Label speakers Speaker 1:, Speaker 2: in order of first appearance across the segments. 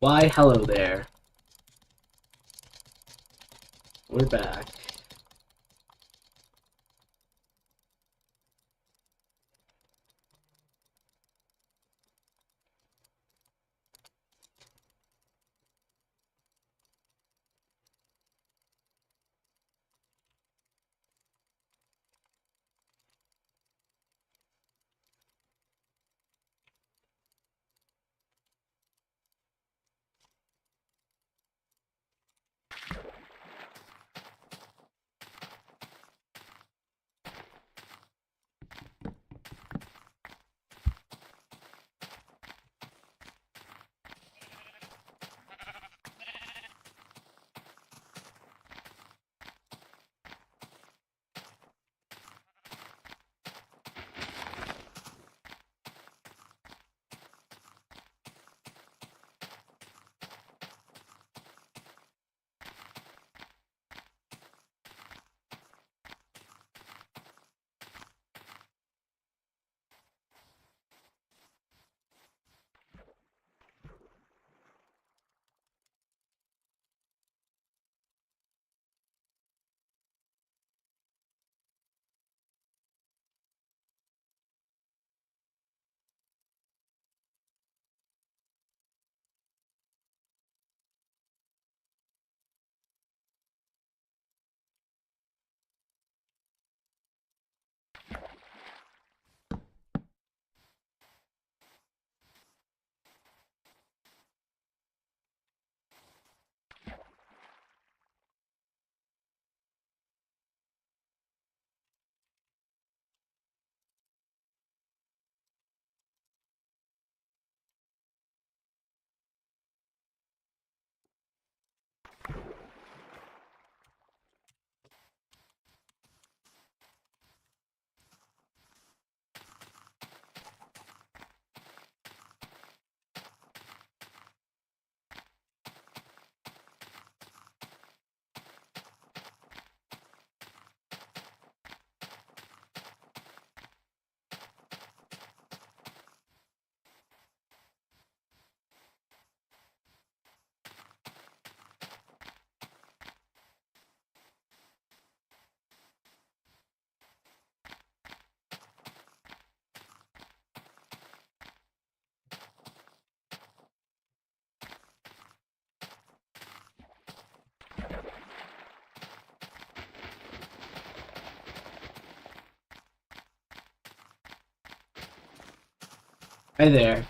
Speaker 1: Why, hello there. We're back. Hi there.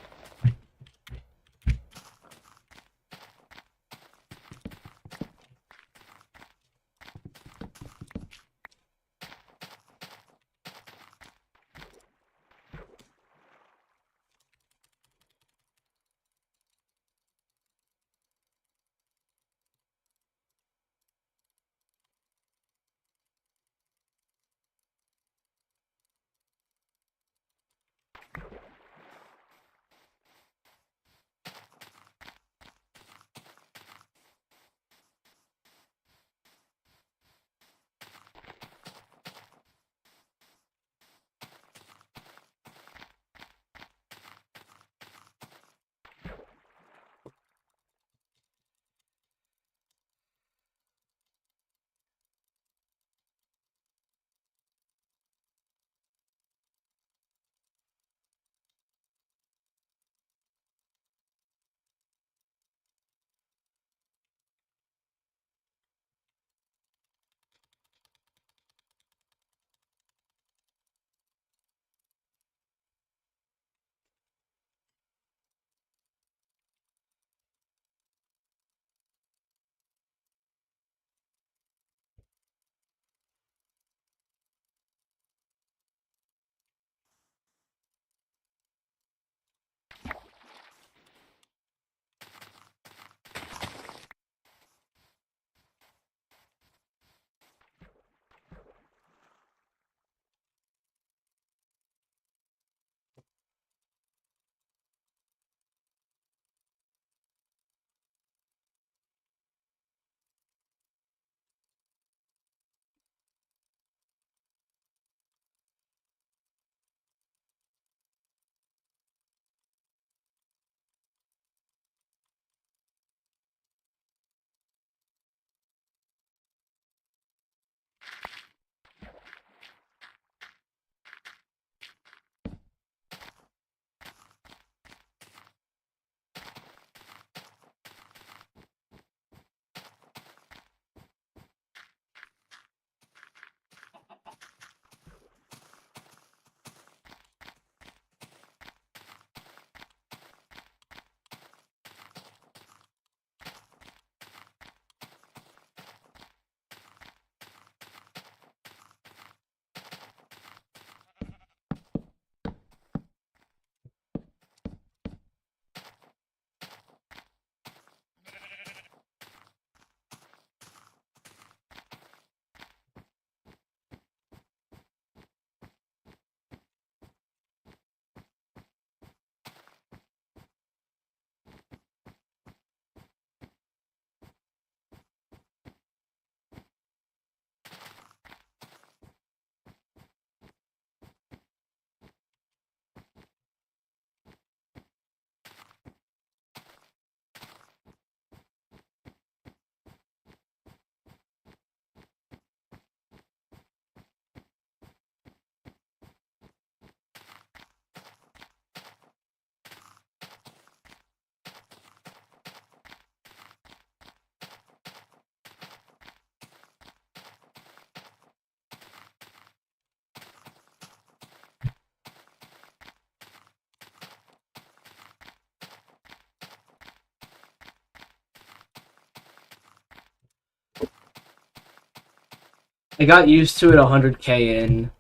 Speaker 1: I got used to it 100k in,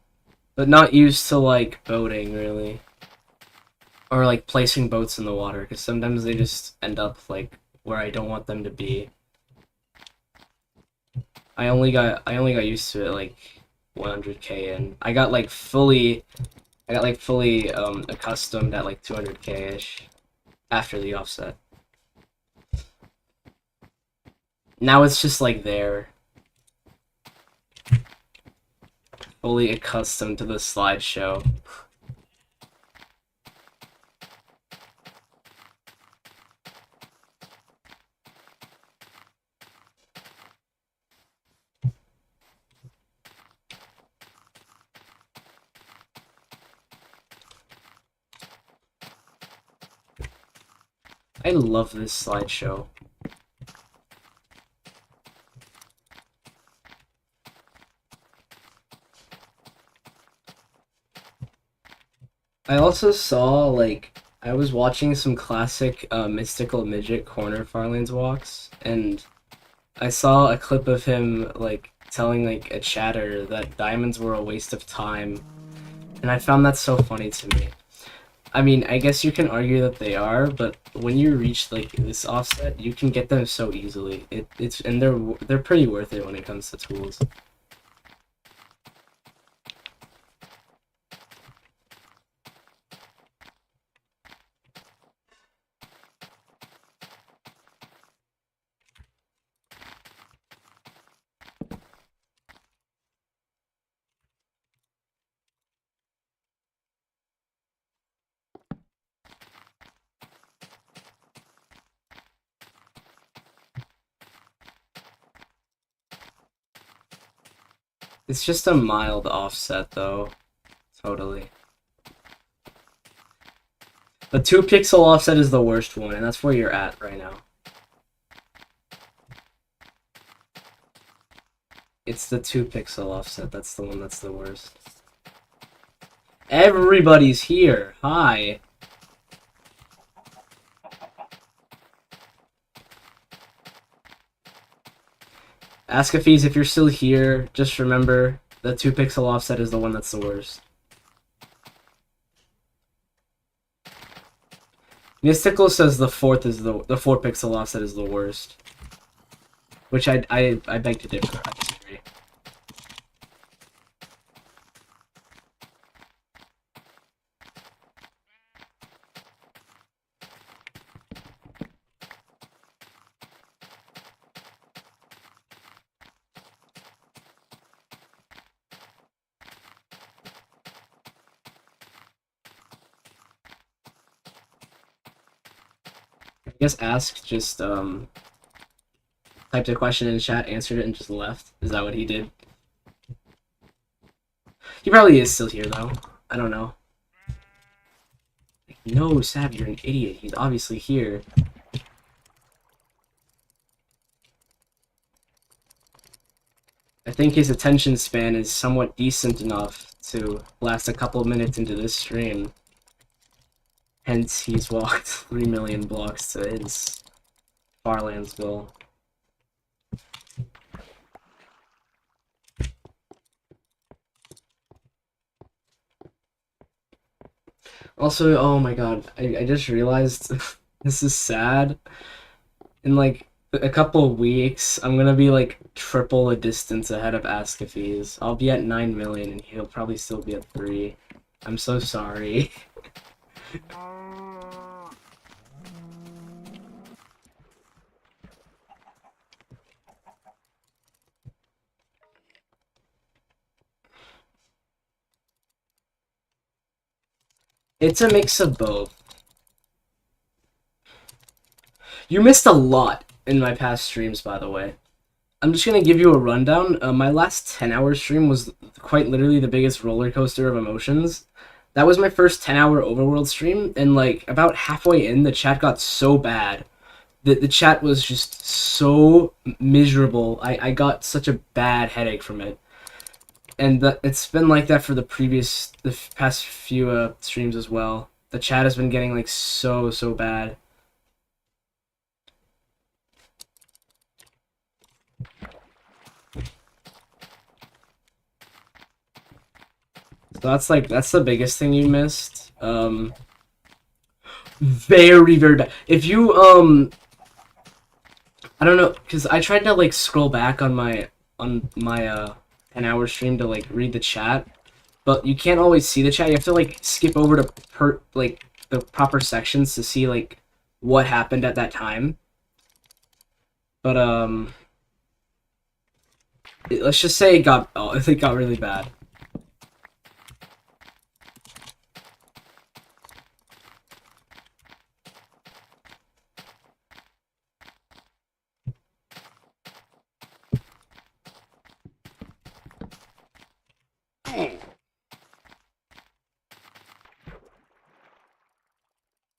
Speaker 1: but not used to like boating really, or like placing boats in the water because sometimes they just end up like where I don't want them to be. I only got used to it like 100k in. I got like fully accustomed at like 200k ish after the offset. Now it's just like there, fully accustomed to the slideshow. I love this slideshow. I also saw, like, I was watching some classic Mystical Midget corner Farlands walks, and I saw a clip of him, like, telling, like, a chatter that diamonds were a waste of time, and I found that so funny to me. I mean, I guess you can argue that they are, but when you reach, like, this offset, you can get them so easily. And they're pretty worth it when it comes to tools. It's just a mild offset, though. Totally. The 2 pixel offset is the worst one, and that's where you're at right now. It's the 2 pixel offset, that's the one that's the worst. Everybody's here! Hi! Askafees, if you're still here, just remember the 2 pixel offset is the one that's the worst. Mystical says the 4 pixel offset is the worst. Which I beg to differ. I disagree. I guess Ask just typed a question in chat, answered it, and just left. Is that what he did? He probably is still here though. I don't know. No, Sab, you're an idiot. He's obviously here. I think his attention span is somewhat decent enough to last a couple of minutes into this stream. Hence, he's walked 3 million blocks to his Farlands goal. Also, oh my god, I just realized this is sad. In like a couple of weeks, I'm gonna be like triple the distance ahead of Askafees. I'll be at 9 million and he'll probably still be at 3. I'm so sorry. It's a mix of both. You missed a lot in my past streams, by the way. I'm just gonna give you a rundown. My last 10-hour stream was quite literally the biggest roller coaster of emotions. That was my first 10-hour overworld stream, and like about halfway in, the chat got so bad. The chat was just so miserable. I got such a bad headache from it. And it's been like that for the past few streams as well. The chat has been getting like so bad. So that's the biggest thing you missed. Very, very bad. If you I don't know, because I tried to like scroll back on my 10-hour stream to like read the chat, but you can't always see the chat. You have to like skip over to like the proper sections to see like what happened at that time. But let's just say it got really bad.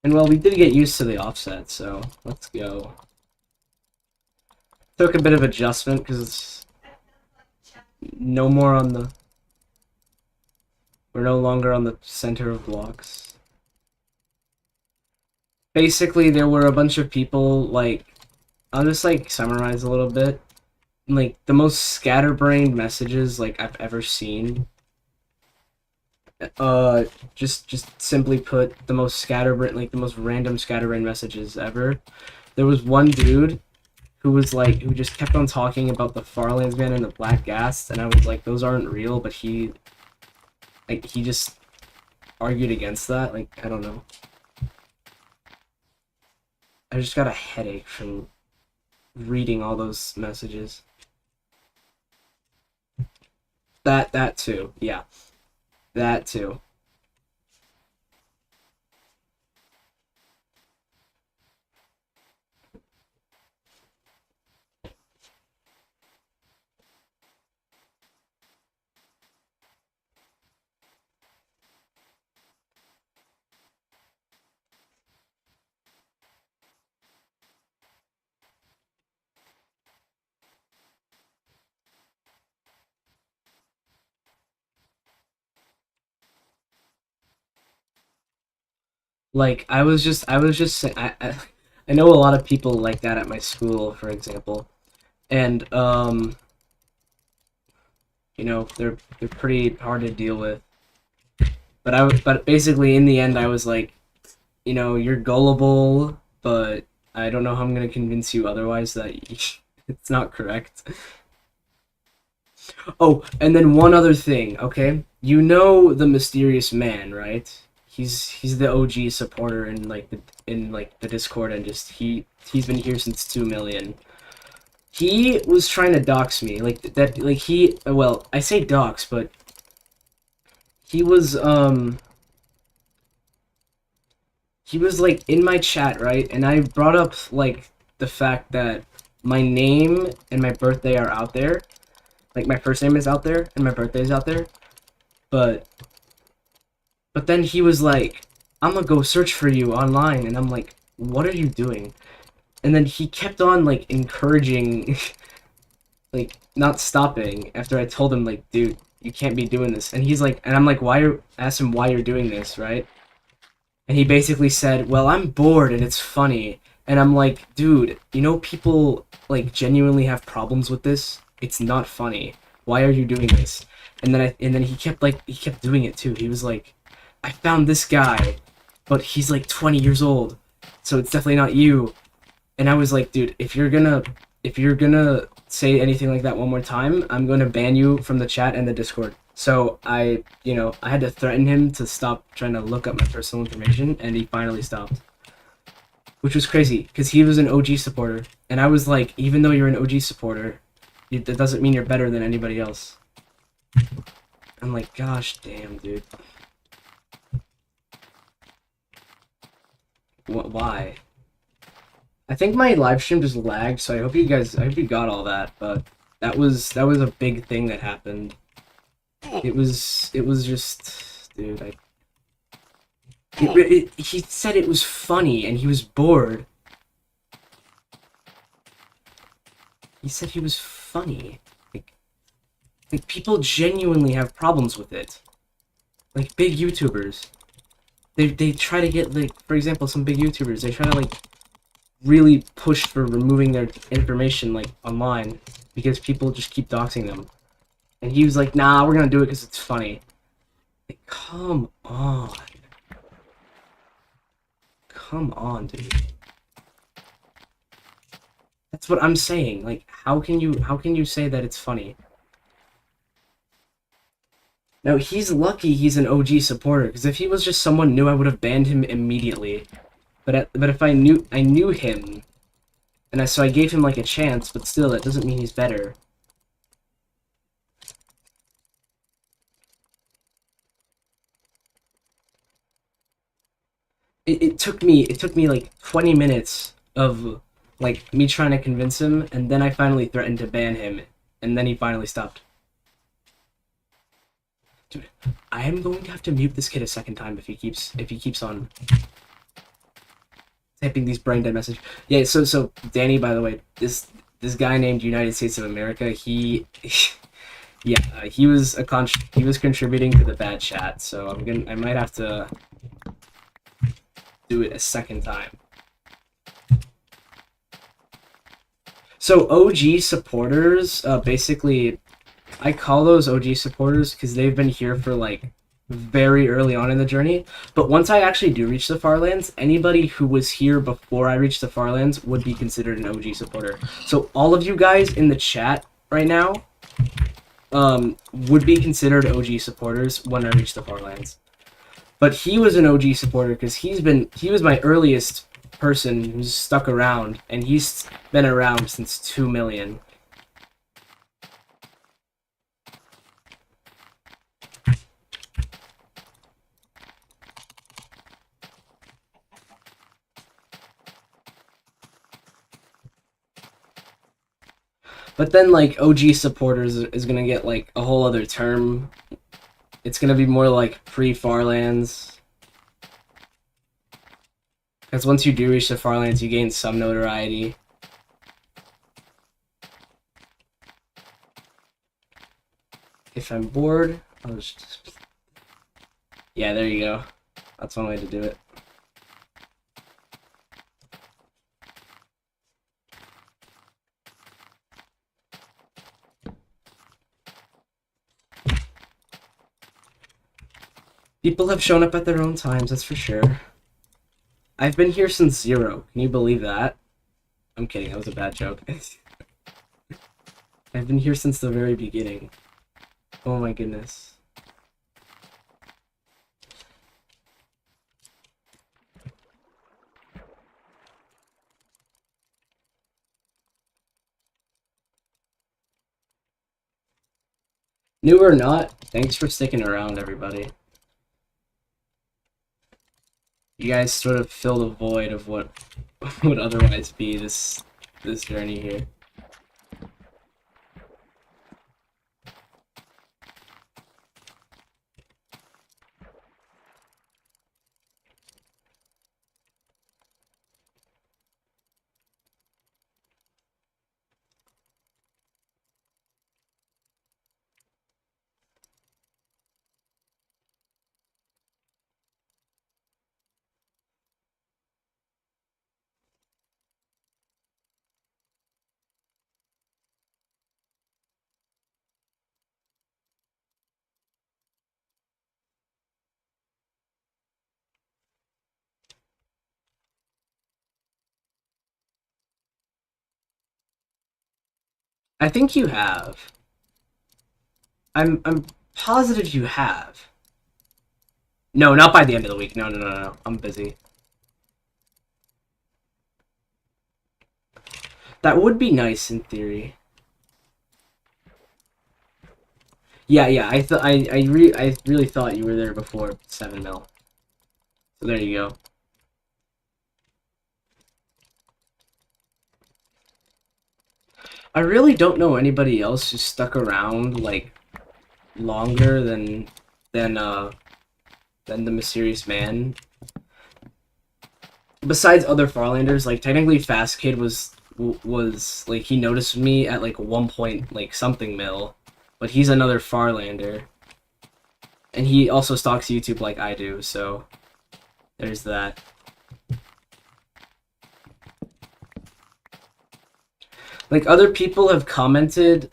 Speaker 1: And well, we did get used to the offset, so let's go. Took a bit of adjustment because it's no more on the. We're no longer on the center of blocks. Basically, there were a bunch of people, like, I'll just like summarize a little bit. Like the most scatterbrained messages like I've ever seen. Just simply put, the most scatterbrained, like the most random scatterbrained messages ever. There was one dude who was like, who just kept on talking about the Farlands man and the black gas, and I was like, those aren't real, but he just argued against that. Like, I don't know. I just got a headache from reading all those messages. That too, yeah. That too. Like, I was just saying, I know a lot of people like that at my school, for example, and you know, they're pretty hard to deal with. But basically, in the end, I was like, you know, you're gullible, but I don't know how I'm gonna convince you otherwise that it's not correct. Oh, and then one other thing, okay? You know the mysterious man, right? He's the OG supporter in the Discord, and just he's been here since 2 million. He was trying to dox me, like that, like well, I say dox, but he was like in my chat, right? And I brought up like the fact that my name and my birthday are out there. Like my first name is out there and my birthday is out there. But then he was like, I'm gonna go search for you online, and I'm like, what are you doing? And then he kept on like encouraging like not stopping after I told him like, dude, you can't be doing this. And he's like, and I'm like, asked him why you're doing this, right? And he basically said, well, I'm bored and it's funny. And I'm like, dude, you know people like genuinely have problems with this? It's not funny. Why are you doing this? And then he kept doing it too. He was like, I found this guy, but he's like 20 years old, so it's definitely not you. And I was like, dude, if you're gonna say anything like that one more time, I'm gonna ban you from the chat and the Discord. So I had to threaten him to stop trying to look up my personal information, and he finally stopped. Which was crazy, because he was an OG supporter. And I was like, even though you're an OG supporter, that doesn't mean you're better than anybody else. I'm like, gosh damn, dude. Why? I think my live stream just lagged, so I hope you got all that, but that was a big thing that happened. It was just, dude, he said it was funny and he was bored. He said he was funny. Like people genuinely have problems with it. Like big YouTubers. They try to get, like, for example, some big YouTubers, they try to like really push for removing their information like online because people just keep doxing them. And he was like, nah, we're gonna do it because it's funny. Like, come on. Come on, dude. That's what I'm saying. Like, how can you say that it's funny? Now, he's lucky he's an OG supporter, because if he was just someone new, I would have banned him immediately. But if I knew him, and so I gave him like a chance, but still, that doesn't mean he's better. It took me like 20 minutes of like me trying to convince him, and then I finally threatened to ban him, and then he finally stopped. Dude, I am going to have to mute this kid a second time if he keeps on typing these brain dead messages. Yeah, so Danny, by the way, this guy named United States of America, he yeah, he was contributing to the bad chat, so I might have to do it a second time. So OG supporters, basically, I call those OG supporters because they've been here for like very early on in the journey. But once I actually do reach the Farlands, anybody who was here before I reached the Farlands would be considered an OG supporter. So all of you guys in the chat right now would be considered OG supporters when I reach the Farlands. But he was an OG supporter because he was my earliest person who's stuck around, and he's been around since 2 million. But then, like, OG supporters is gonna get, like, a whole other term. It's gonna be more like pre-Farlands. Because once you do reach the Farlands, you gain some notoriety. If I'm bored, I'll just... Yeah, there you go. That's one way to do it. People have shown up at their own times, that's for sure. I've been here since 0. Can you believe that? I'm kidding, that was a bad joke. I've been here since the very beginning. Oh my goodness. New or not, thanks for sticking around, everybody. You guys sort of fill the void of what would otherwise be this journey here. I think you have. I'm positive you have. No, not by the end of the week. No. I'm busy. That would be nice in theory. Yeah. I really thought you were there before 7 mil. So there you go. I really don't know anybody else who's stuck around like longer than the Mysterious Man. Besides other Farlanders, like technically Fast Kid was like he noticed me at like 1 point like something mil, but he's another Farlander, and he also stalks YouTube like I do, so there's that. Like other people have commented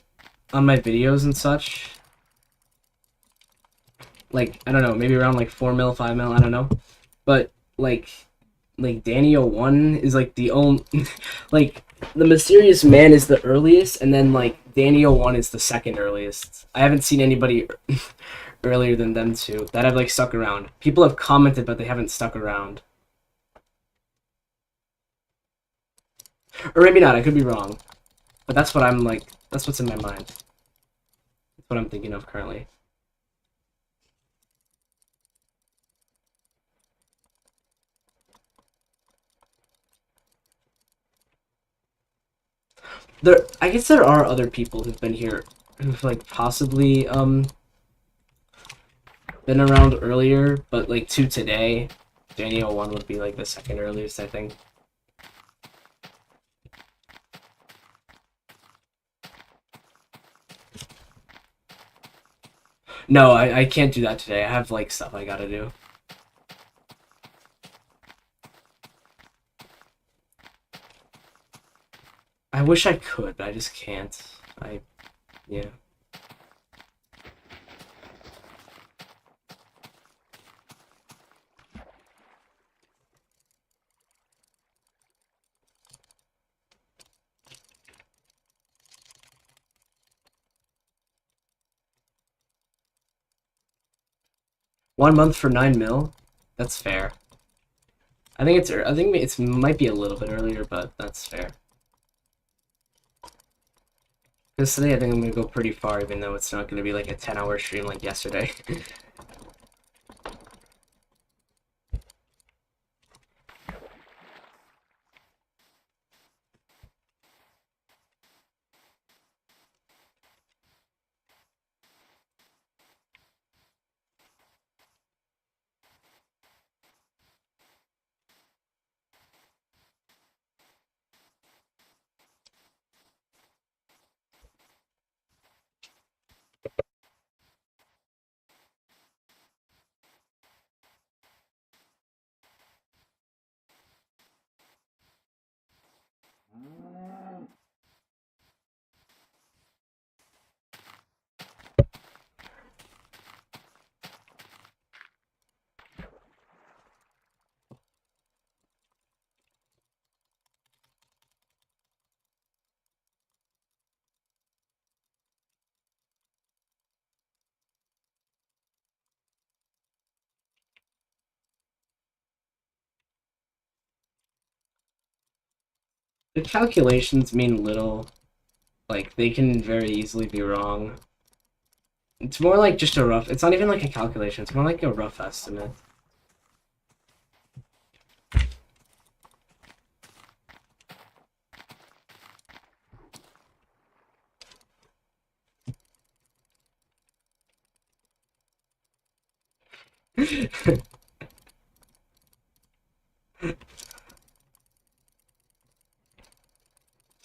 Speaker 1: on my videos and such. like I don't know, maybe around like 4 mil, 5 mil, I don't know. But like Danny 01 is like the only like the Mysterious Man is the earliest, and then like Danny 01 is the second earliest. I haven't seen anybody earlier than them two that have like stuck around. People have commented, but they haven't stuck around. Or maybe not. I could be wrong, but that's what I'm like. That's what's in my mind. That's what I'm thinking of currently. I guess there are other people who've been here who've like possibly been around earlier, but like to today, Danny 01 would be like the second earliest, I think. No, I can't do that today. I have like stuff I gotta do. I wish I could, but I just can't. Yeah. 1 month for 9 mil? That's fair. I think it's might be a little bit earlier, but that's fair. Because today I think I'm gonna go pretty far, even though it's not gonna be like a 10-hour stream like yesterday. 'The calculations mean little. Like, they can very easily be wrong. It's more like just a rough... It's not even like a calculation. It's more like a rough estimate.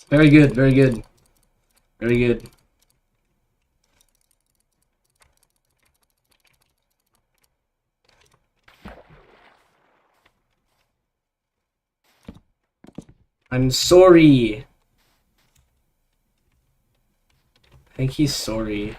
Speaker 1: Very good, very good. Very good. I'm sorry. I think he's sorry.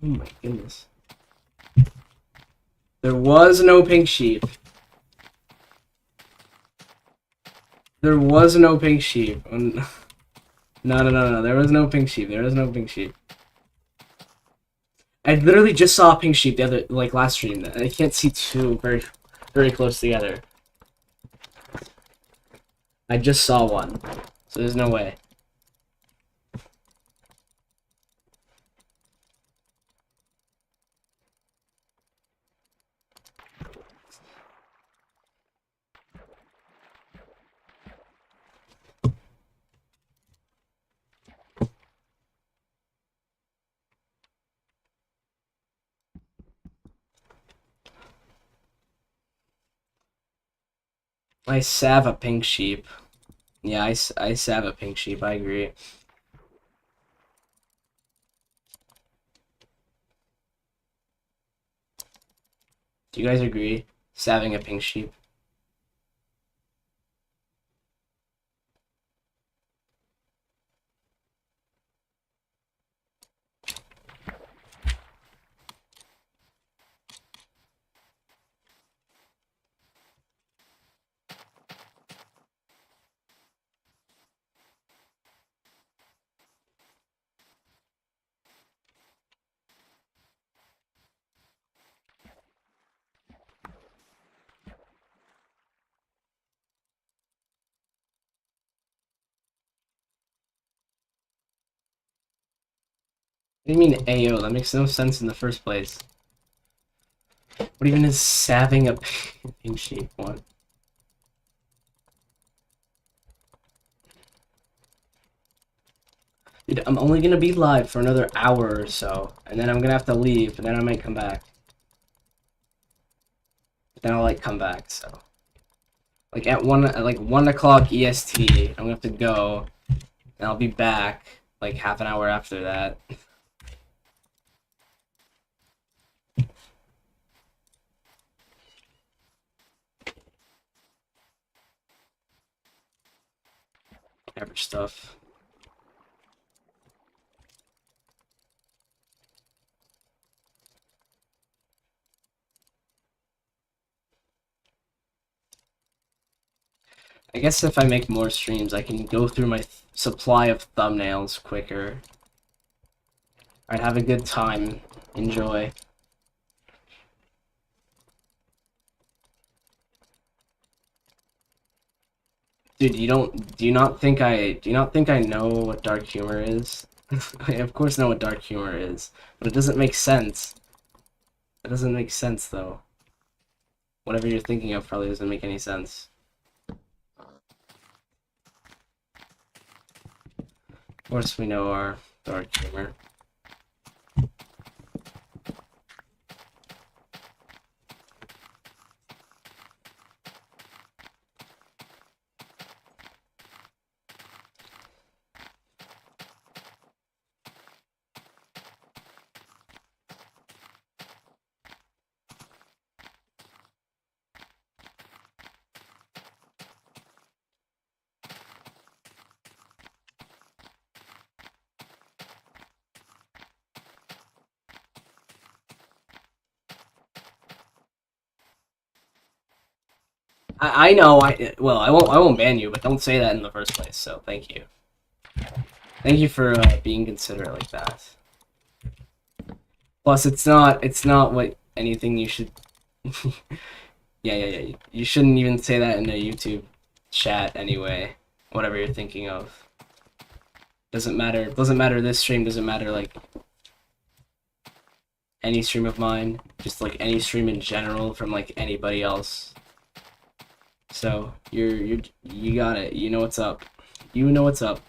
Speaker 1: Oh my goodness. There was no pink sheep. There was no pink sheep. No. There was no pink sheep. There was no pink sheep. I literally just saw a pink sheep the other, like, last stream. I can't see two very close together. I just saw one. So there's no way. I salve a pink sheep. Yeah, I salve a pink sheep. I agree. Do you guys agree? Salving a pink sheep. What do you mean AO? That makes no sense in the first place. What even is salving a pink sheep one? Dude, I'm only gonna be live for another hour or so, and then I'm gonna have to leave, and then I might come back. Then I'll like come back, so like at 1 o'clock EST, I'm gonna have to go, and I'll be back like half an hour after that. Average stuff. I guess if I make more streams, I can go through my supply of thumbnails quicker. Alright, have a good time. Enjoy. Dude, do you not think I know what dark humor is? I of course know what dark humor is, but it doesn't make sense. It doesn't make sense though. Whatever you're thinking of probably doesn't make any sense. Of course we know our dark humor. I know, well, I won't ban you, but don't say that in the first place, so thank you. Thank you for being considerate like that. Plus, it's not what anything you should. Yeah. You shouldn't even say that in a YouTube chat anyway. Whatever you're thinking of. Doesn't matter. Doesn't matter this stream. Doesn't matter like any stream of mine. Just like any stream in general from like anybody else. So you got it. You know what's up. You know what's up.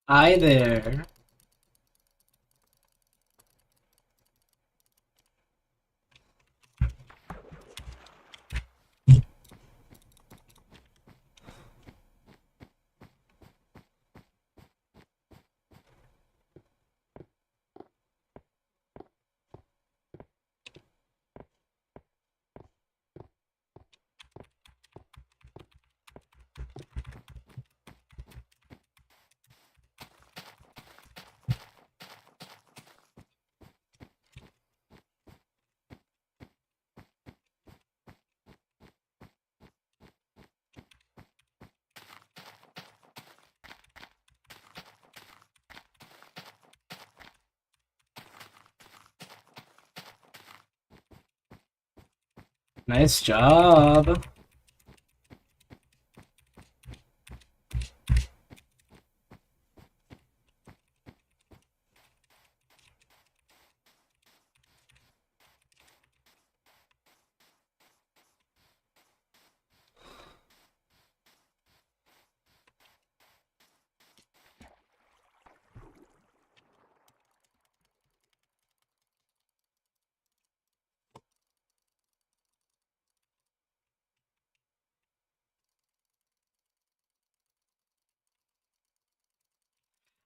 Speaker 1: Hi there. Nice job.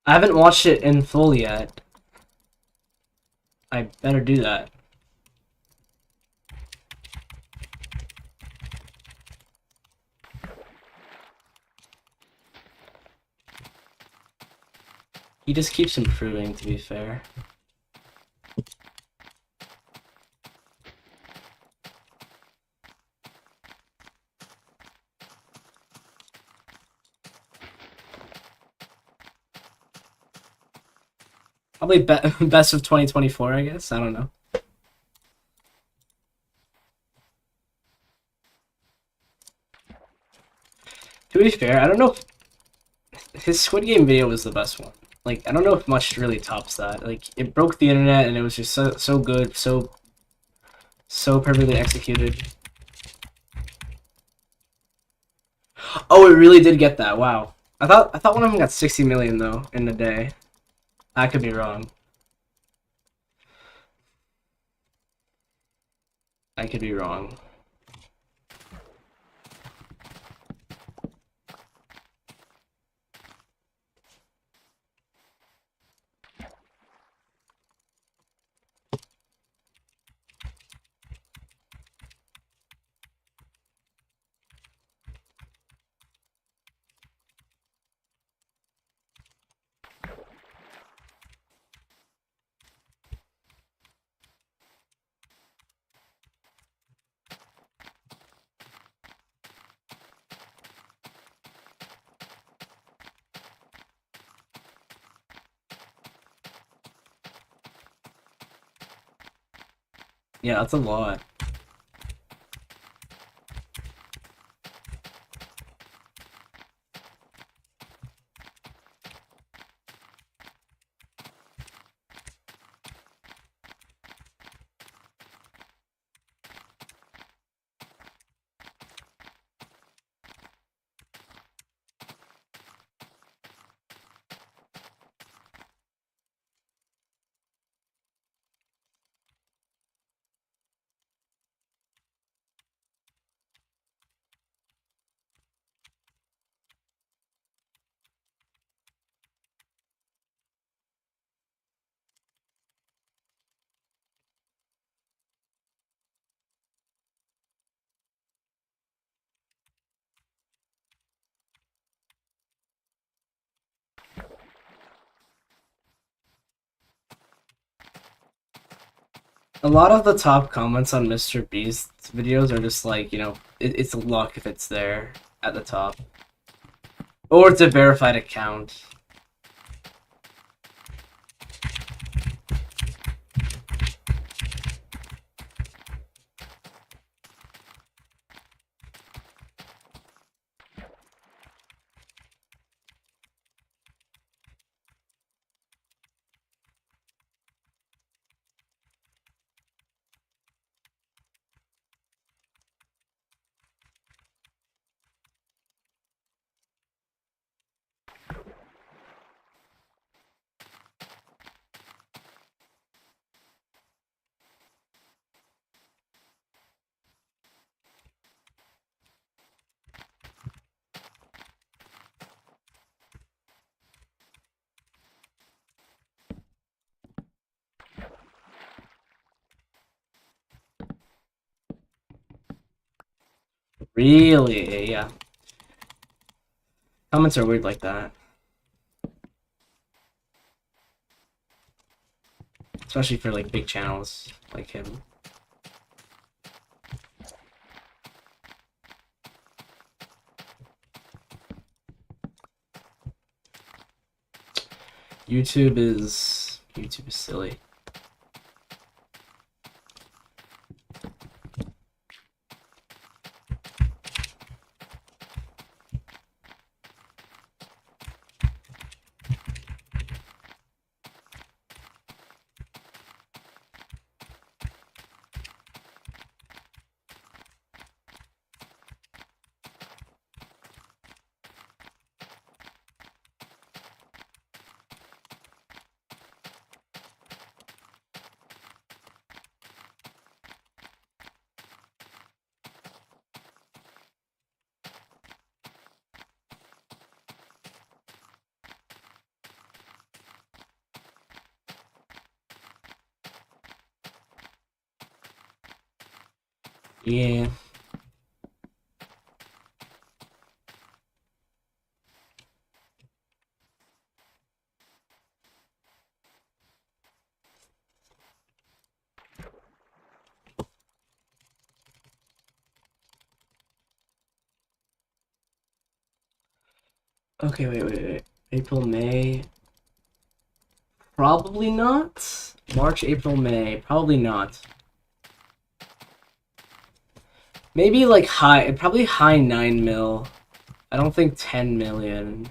Speaker 1: I haven't watched it in full yet. I better do that. He just keeps improving, to be fair. Probably best of 2024, I guess. I don't know. be fair, I don't know if his Squid Game video was the best one. Like, I don't know if much really tops that. Like, it broke the internet, and it was just so good, so perfectly executed. Oh, it really did get that. Wow. I thought one of them got 60 million though in a day. I could be wrong. I could be wrong. Yeah, that's a lot. A lot of the top comments on Mr. Beast's videos are just like, you know, it's luck if it's there at the top. Or it's a verified account. Really? Yeah. Comments are weird like that. Especially for like big channels like him. YouTube is silly. Yeah. Okay, wait. April, May. Probably not. March, April, May. Probably not. Maybe like probably high 9 mil. I don't think 10 million.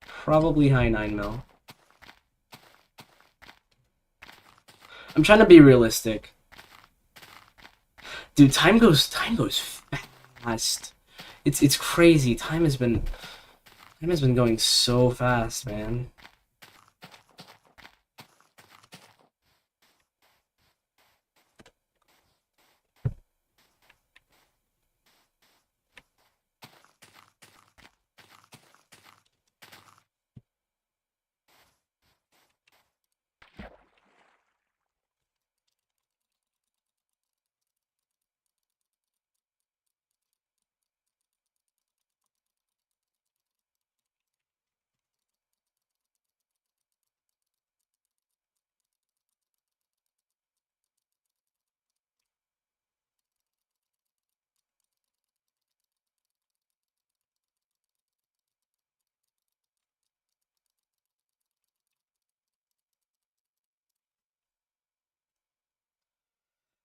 Speaker 1: Probably high 9 mil. I'm trying to be realistic. Dude, time goes fast. It's crazy. Time has been going so fast, man.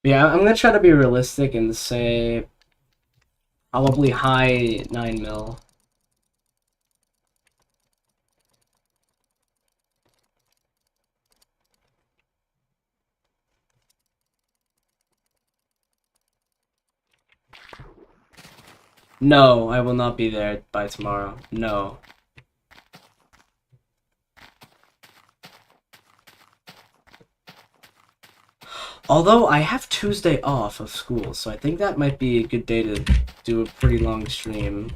Speaker 1: Yeah, I'm gonna try to be realistic and say probably high 9 mil. No, I will not be there by tomorrow. No. Although I have Tuesday off of school, so I think that might be a good day to do a pretty long stream.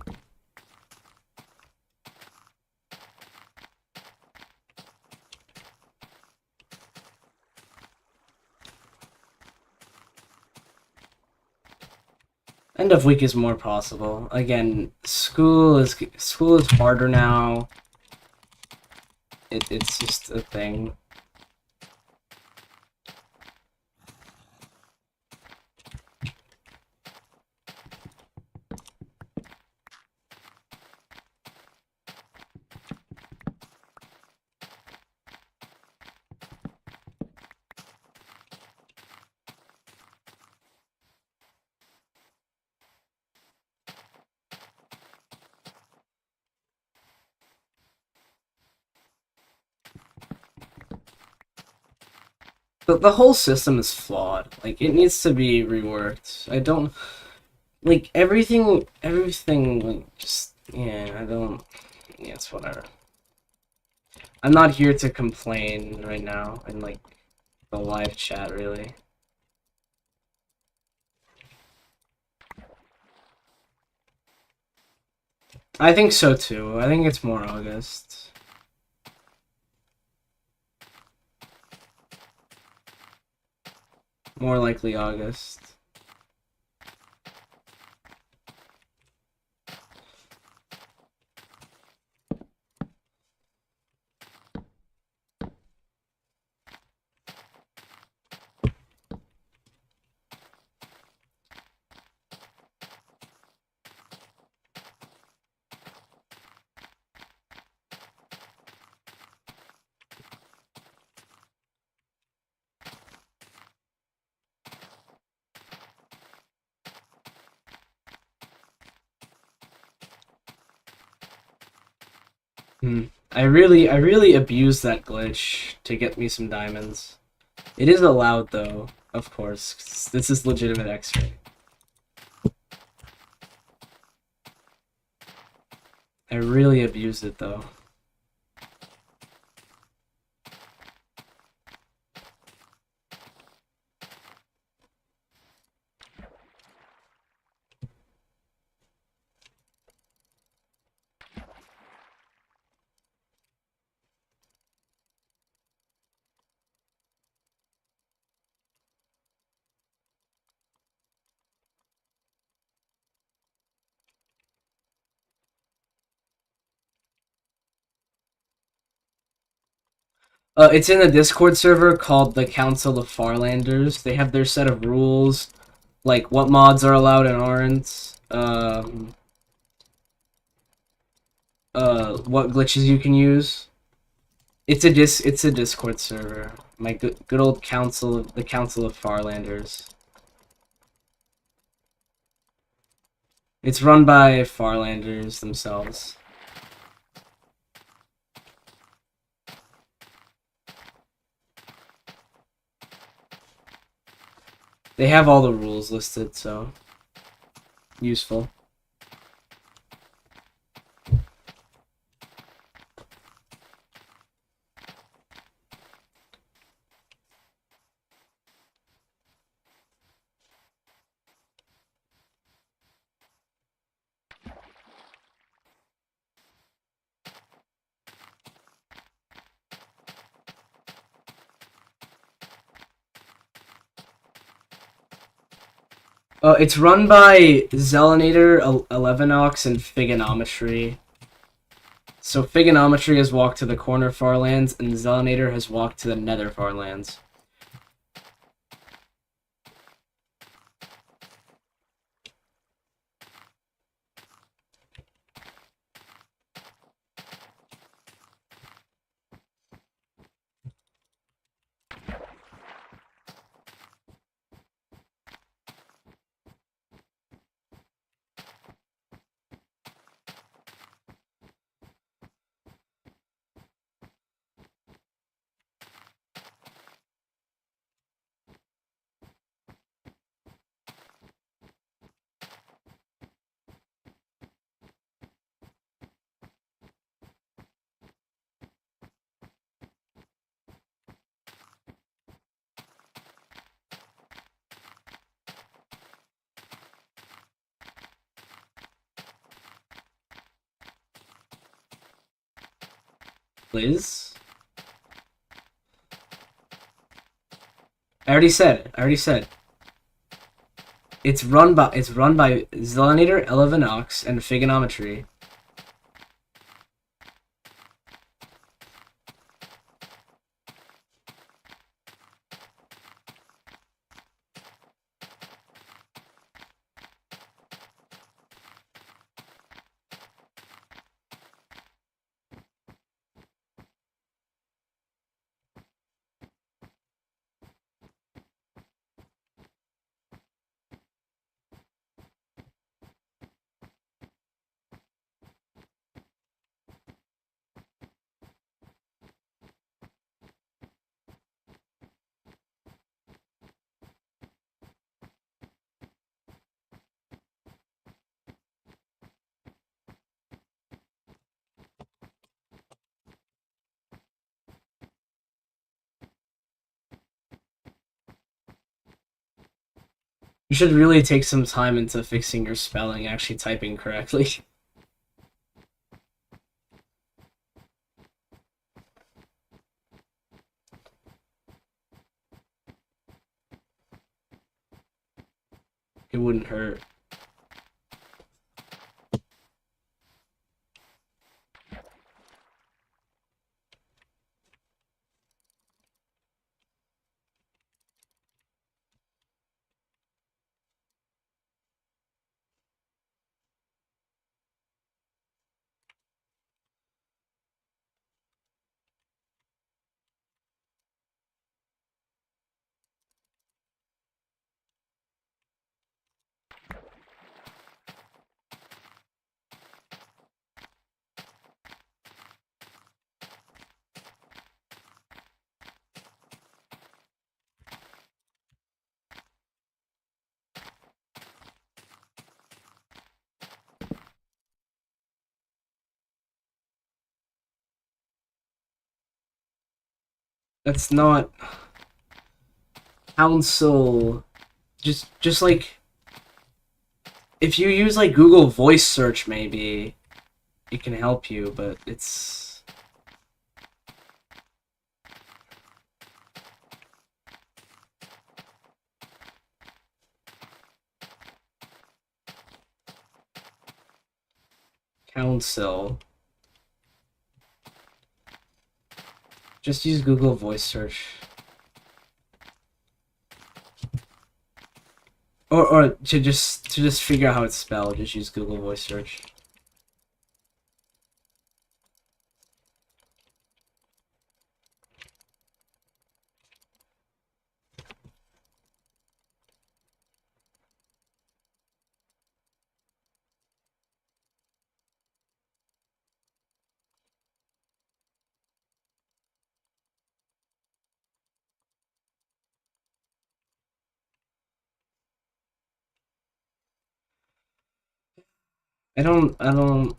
Speaker 1: End of week is more possible. Again, school is harder now. It's just a thing. But the whole system is flawed. Like, it needs to be reworked. I don't like everything, like, just, yeah, I don't, yeah, it's whatever. I'm not here to complain right now in, like, the live chat, really. I think so, too. I think it's more August. More likely August. I really abused that glitch to get me some diamonds. It is allowed though, of course. 'Cause this is legitimate X-ray. I really abused it though. It's in a Discord server called the Council of Farlanders. They have their set of rules, like what mods are allowed and aren't. What glitches you can use. It's a Discord server. My good old the Council of Farlanders. It's run by Farlanders themselves. They have all the rules listed, so useful. It's run by Zelinator, 11ox, and Figonometry. So Figonometry has walked to the corner Farlands, and Zelinator has walked to the nether Farlands. Liz? I already said. It's run by Zelinator, 11ox, and Figonometry. You should really take some time into fixing your spelling, actually typing correctly. It wouldn't hurt. That's not council. Just like if you use like Google voice search, maybe it can help you, but it's council. Just use Google voice search. Or to just figure out how it's spelled, just use Google voice search.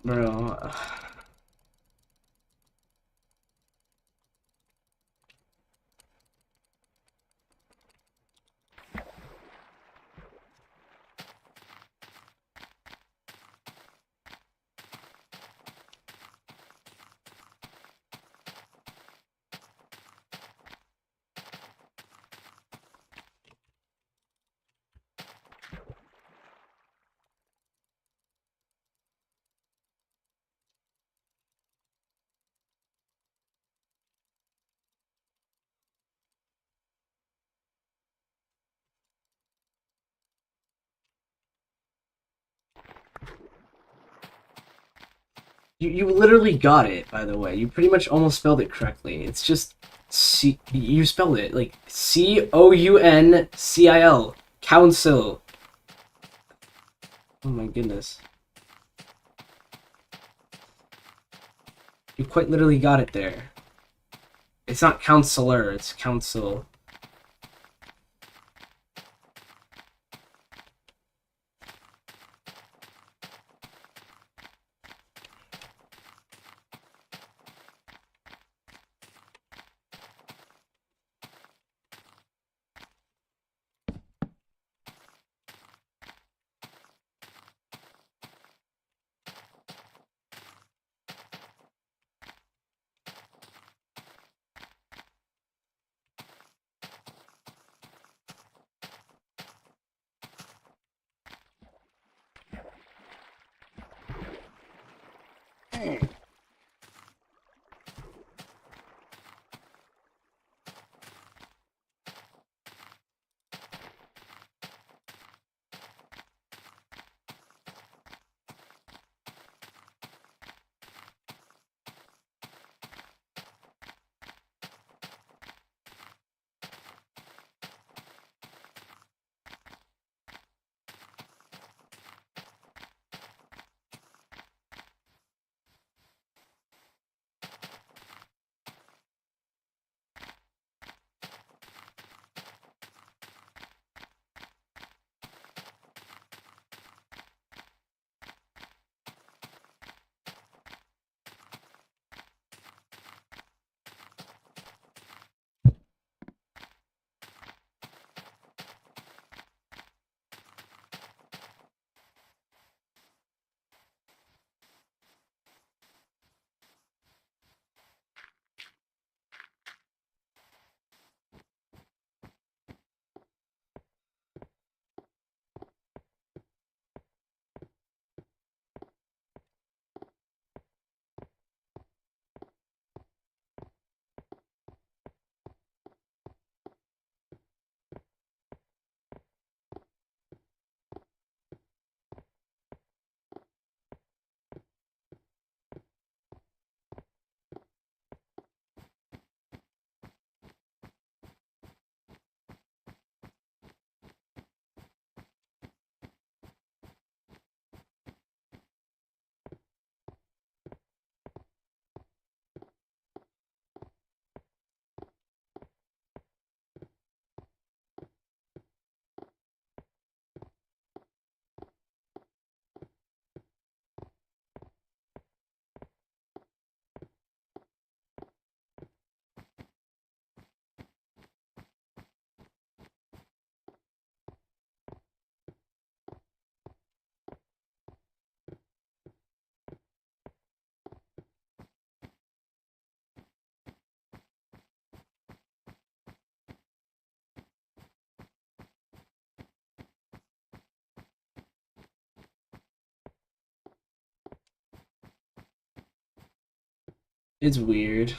Speaker 1: bro. You literally got it, by the way. You pretty much almost spelled it correctly. It's just you spelled it like Council. Council. Oh my goodness. You quite literally got it there. It's not counselor, it's council. It's weird.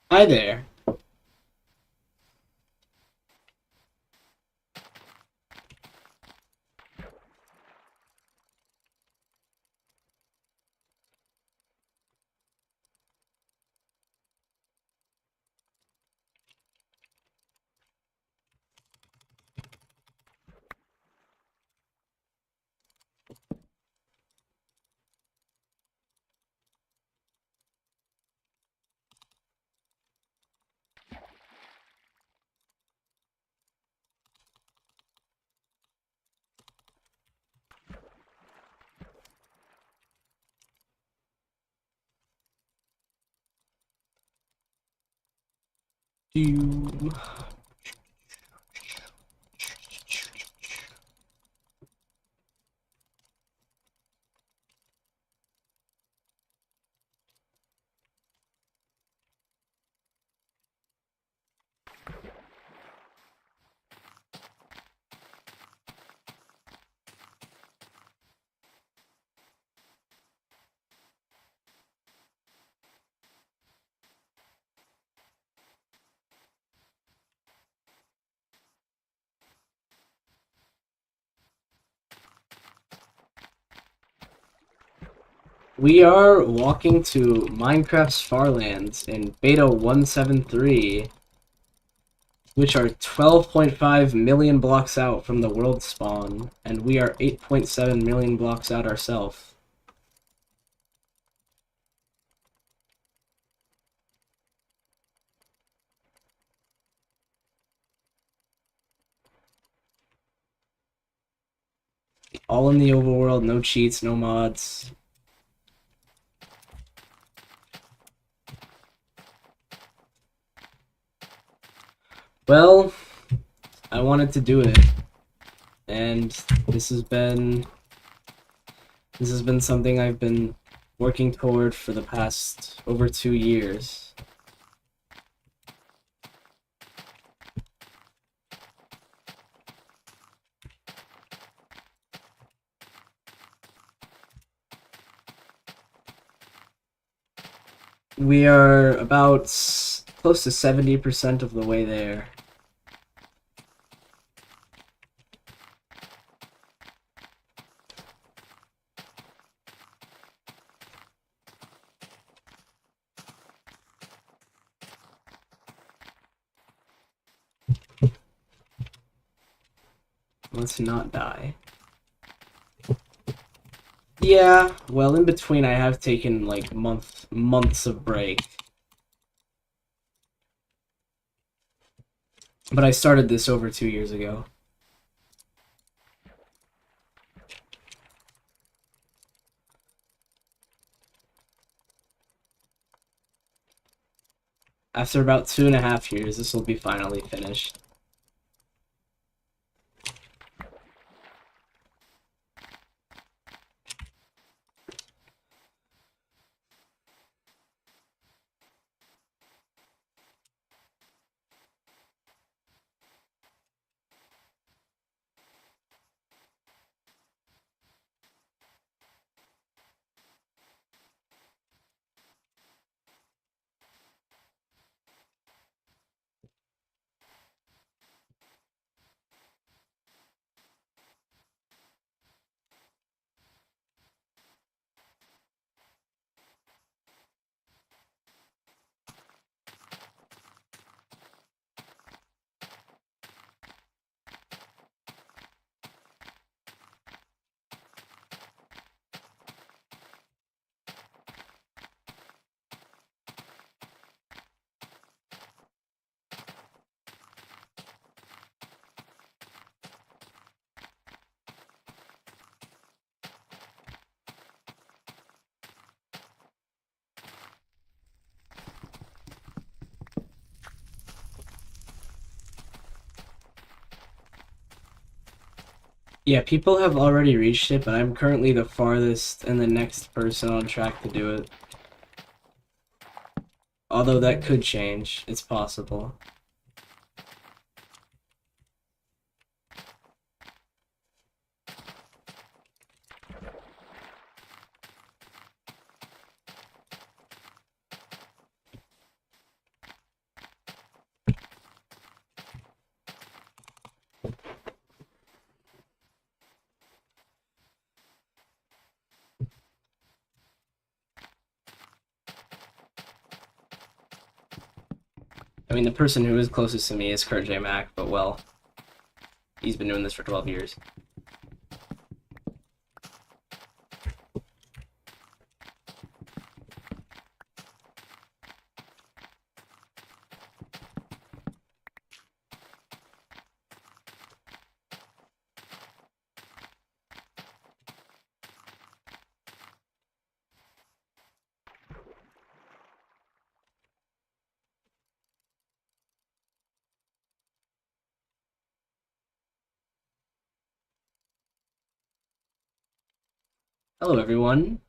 Speaker 1: Hi there. Doom. We are walking to Minecraft's Farlands in beta 173, which are 12.5 million blocks out from the world spawn, and we are 8.7 million blocks out ourselves. All in the overworld, no cheats, no mods. Well, I wanted to do it, and this has been something I've been working toward for the past over 2 years. We are about close to 70% of the way there. Let's not die. Yeah, well, in between I have taken like months of break. But I started this over 2 years ago. After about 2.5 years, this will be finally finished. Yeah, people have already reached it, but I'm currently the farthest and the next person on track to do it. Although that could change. It's possible. I mean, the person who is closest to me is Kurt J. Mack, but well, he's been doing this for 12 years. Hello, everyone.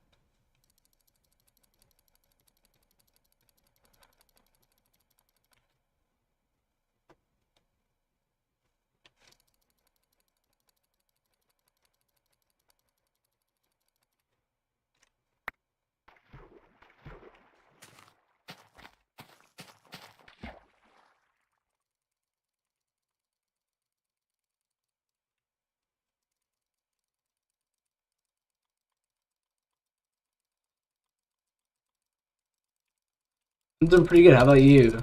Speaker 1: I'm doing pretty good. How about you?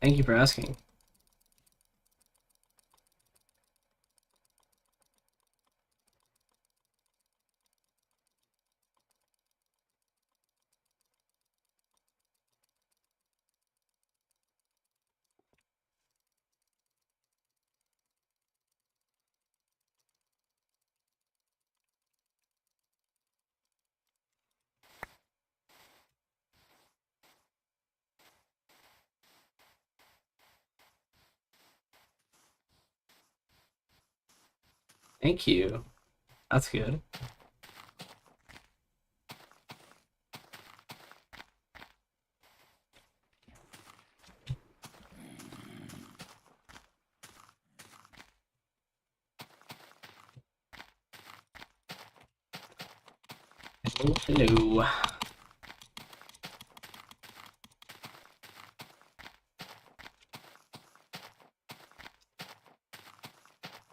Speaker 1: Thank you for asking. Thank you. That's good. Hello.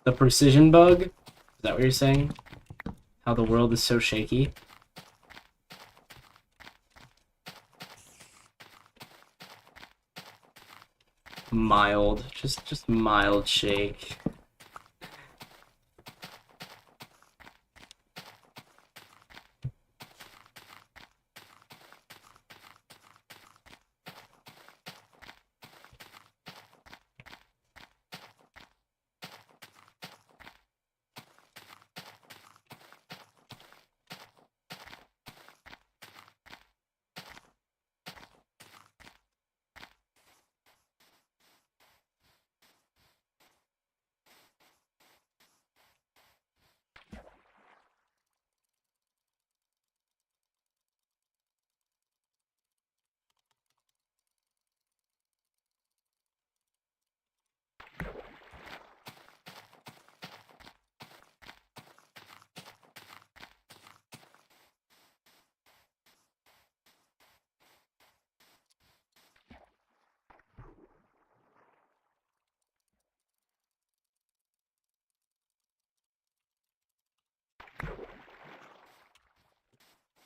Speaker 1: The precision bug? Is that what you're saying? How the world is so shaky? Mild. Just mild shake.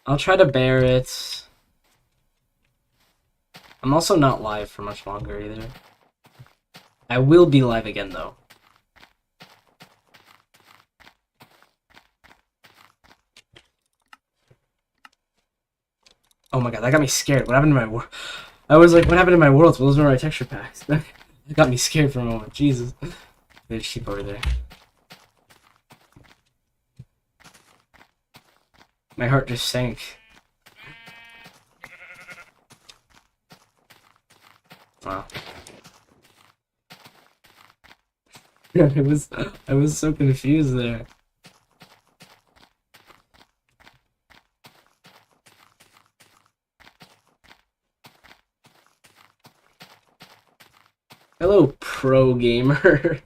Speaker 1: I'll try to bear it. I'm also not live for much longer either. I will be live again though. Oh my god, that got me scared. What happened to my world? I was like, what happened to my worlds? Well, those were my texture packs. That got me scared for a moment. Jesus. There's sheep over there. My heart just sank. Wow. I was so confused there. Hello, pro gamer.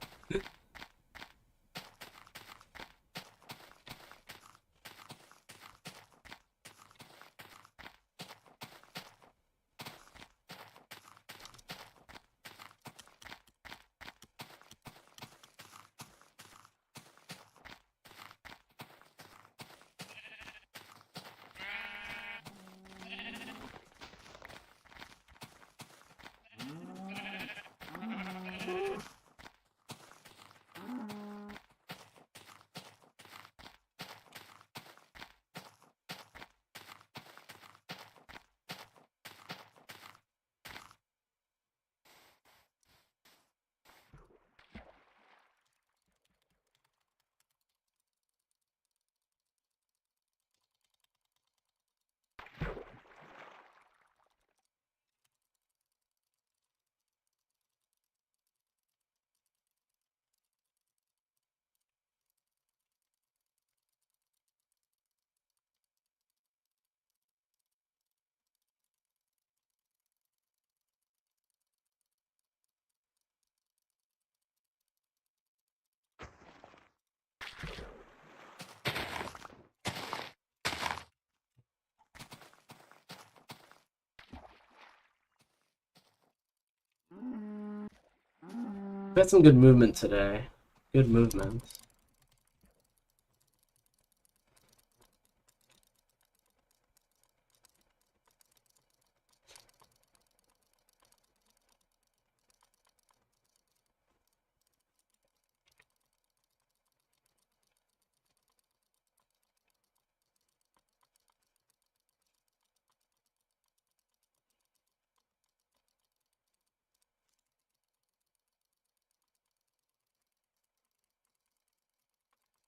Speaker 1: We had some good movement today. Good movement.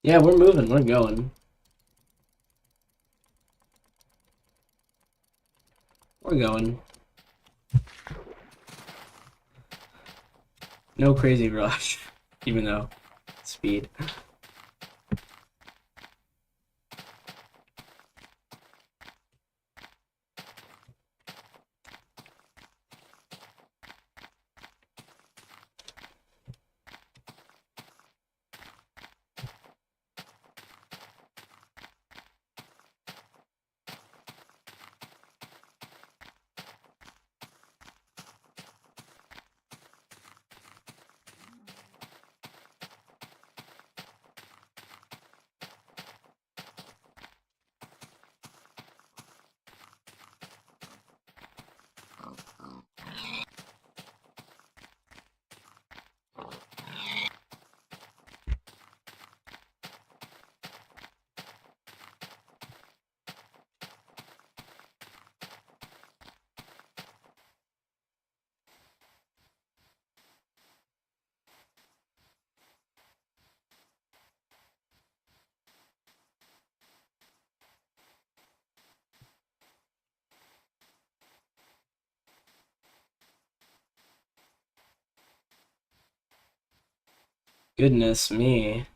Speaker 1: Yeah, we're moving. We're going. We're going. No crazy rush, even though speed. Goodness me.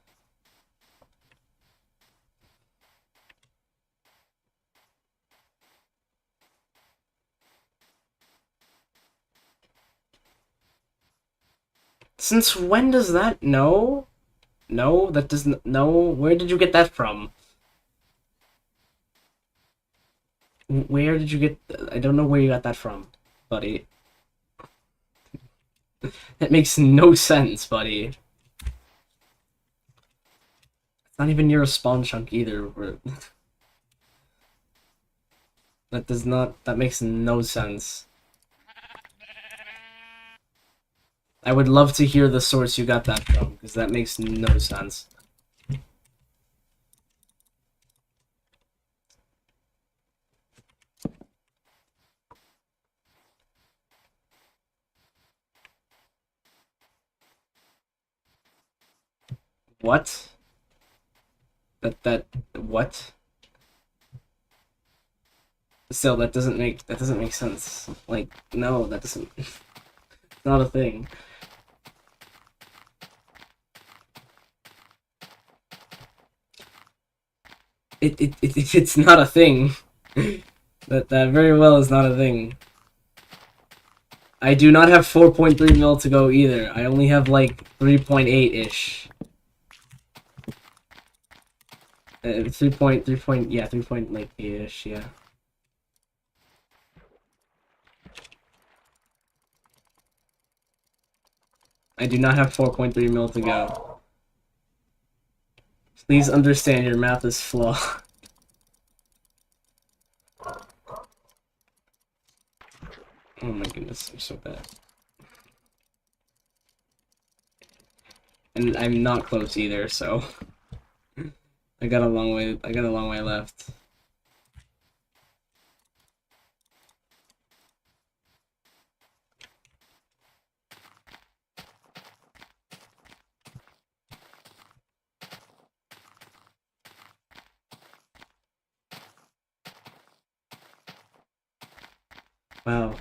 Speaker 1: Since when does that? No? No, that doesn't. No, where did you get that from? Where did you get. I don't know where you got that from, buddy. That makes no sense, buddy. It's not even near a spawn chunk either. That does not. That makes no sense. I would love to hear the source you got that from, because that makes no sense. What? What? Still, that doesn't make sense. Like, no, that doesn't. It's not a thing. It's not a thing. That very well is not a thing. I do not have 4.3 mil to go either. I only have like 3.8-ish. 3 point like 8-ish, yeah. I do not have 4.3 mil to go. Please understand your math is flawed. Oh my goodness, I'm so bad. And I'm not close either, so I got a long way left. Wow.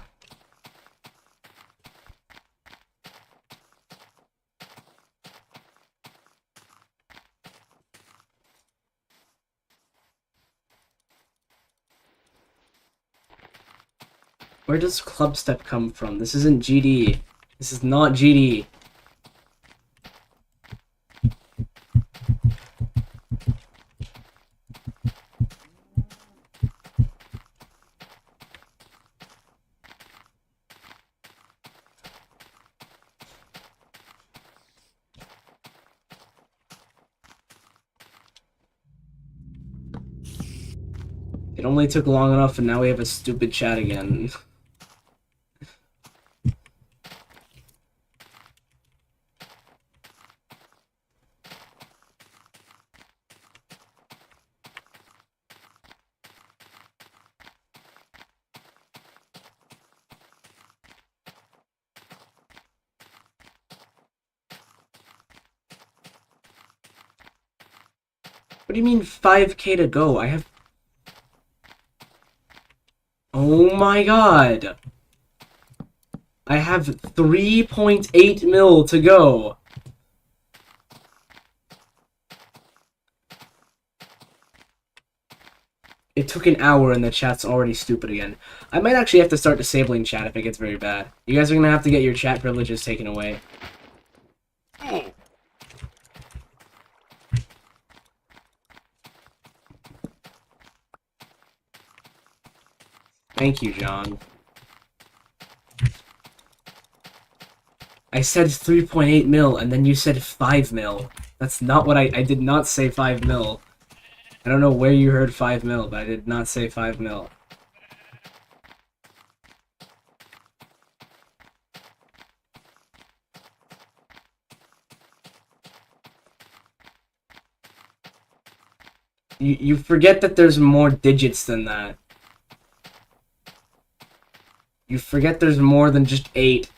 Speaker 1: Where does club step come from? This isn't GD. This is not GD. It only took long enough, and now we have a stupid chat again. What do you mean 5K to go? I have... Oh my god! I have 3.8 mil to go. It took an hour and the chat's already stupid again. I might actually have to start disabling chat if it gets very bad. You guys are gonna have to get your chat privileges taken away. Thank you, John. I said 3.8 mil, and then you said 5 mil. That's not what I did not say 5 mil. I don't know where you heard 5 mil, but I did not say 5 mil. You forget that there's more digits than that. You forget there's more than just 8.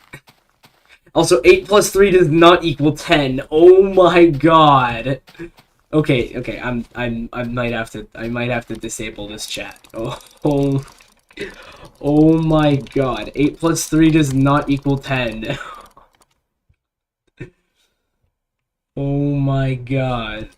Speaker 1: Also, 8 plus 3 does not equal 10. Oh my god. Okay, I might have to disable this chat. Oh my god. 8 plus 3 does not equal 10. Oh my god.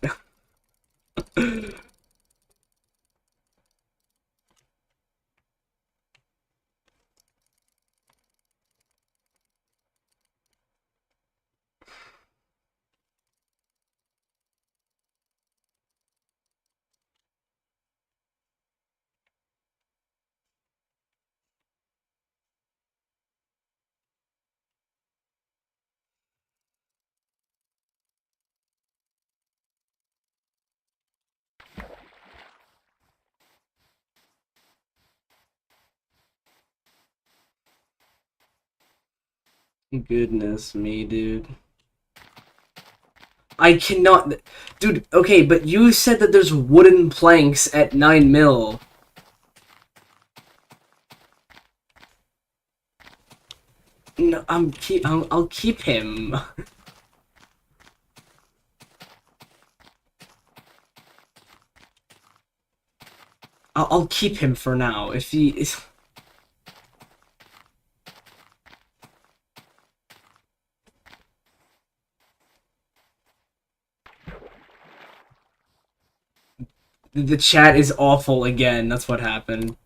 Speaker 1: Goodness me, dude. I cannot... Dude, okay, but you said that there's wooden planks at 9 mil. No, I'll keep him. I'll keep him for now. If he is... The chat is awful again. That's what happened.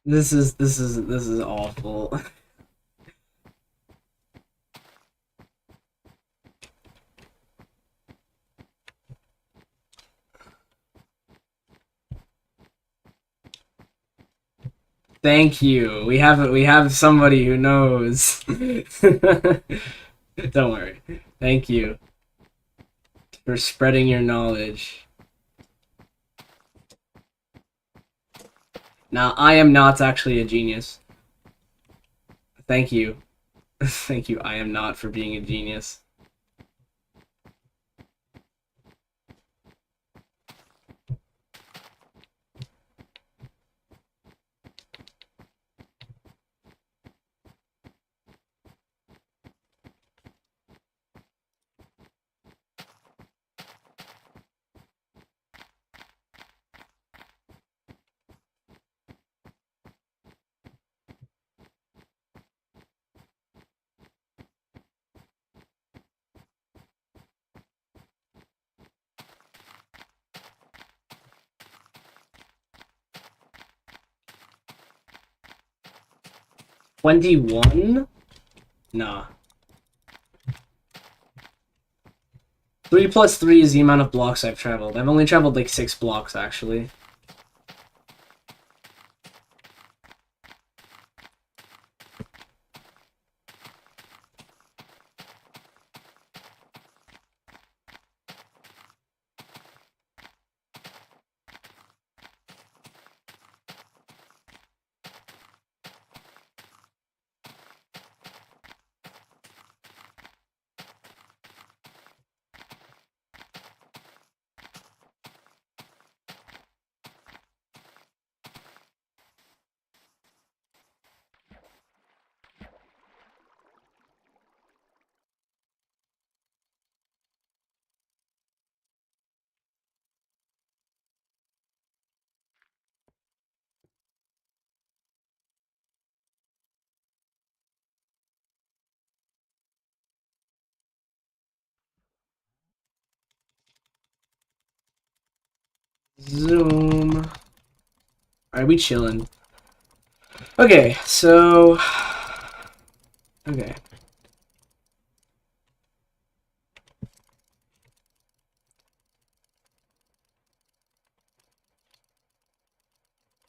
Speaker 1: This is awful. Thank you. We have somebody who knows. Don't worry. Thank you for spreading your knowledge. Now, I am not actually a genius. Thank you. Thank you, I am not, for being a genius. 21? Nah. 3 plus 3 is the amount of blocks I've traveled. I've only traveled like 6 blocks, actually. Zoom. Alright, we chillin'. Okay, so... Okay.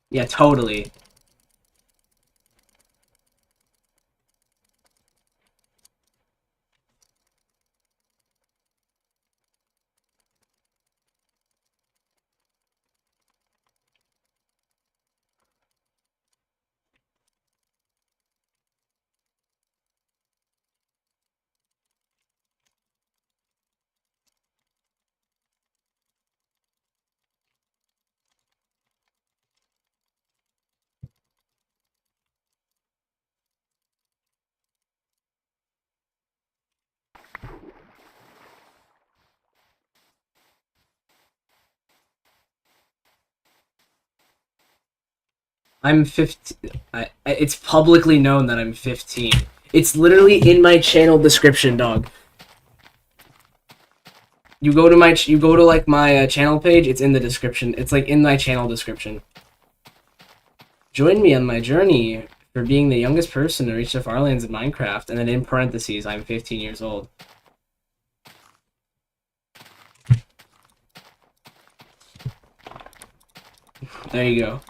Speaker 1: Yeah, totally. I'm 15. It's publicly known that I'm 15. It's literally in my channel description, dog. You go to like my channel page. It's in the description. It's like in my channel description. Join me on my journey for being the youngest person to reach the Farlands in Minecraft, and then in parentheses, I'm 15 years old. There you go.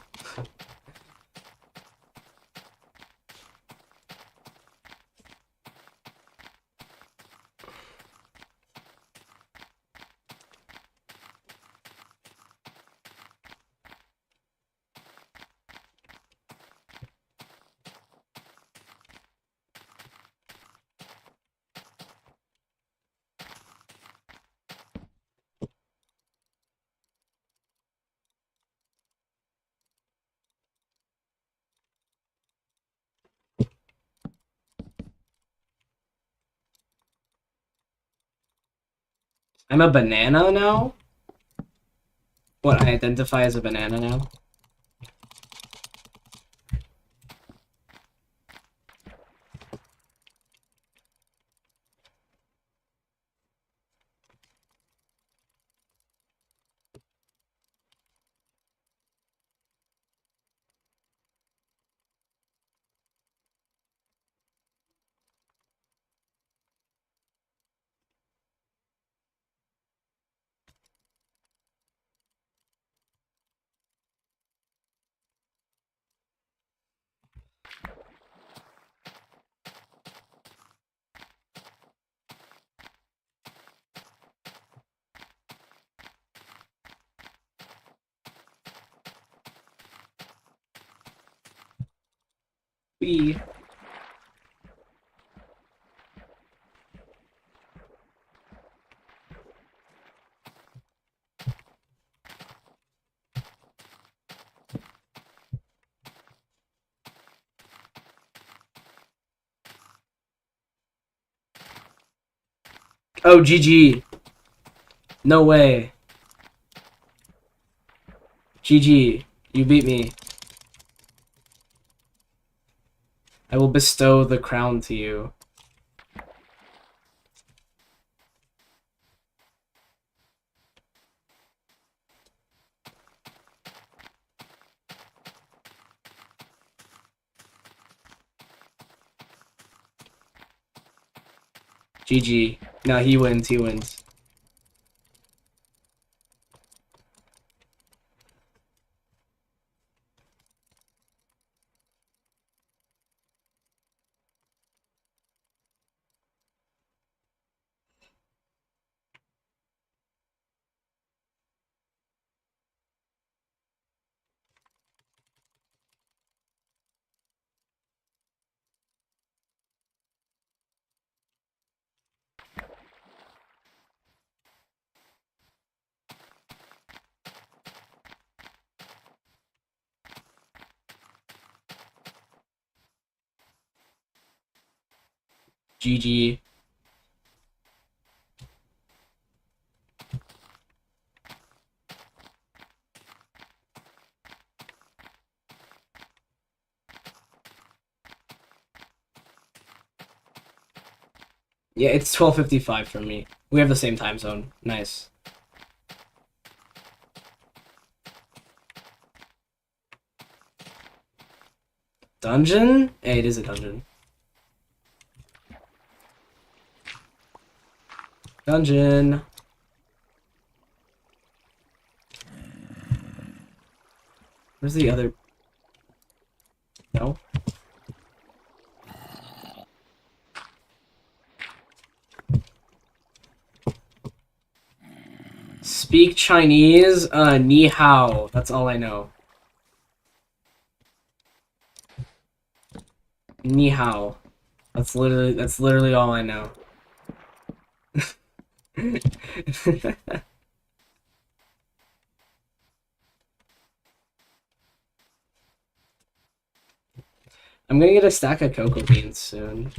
Speaker 1: I'm a banana now? What, I identify as a banana now? B. Oh, GG. No way. GG. You beat me. I will bestow the crown to you. GG. No, he wins. He wins. GG. Yeah, it's 12:55 for me. We have the same time zone. Nice. Dungeon? Hey, it is a dungeon. Dungeon. Where's the other? No. Speak Chinese? Ni hao. That's all I know. Ni hao. That's literally all I know. I'm gonna get a stack of cocoa beans soon.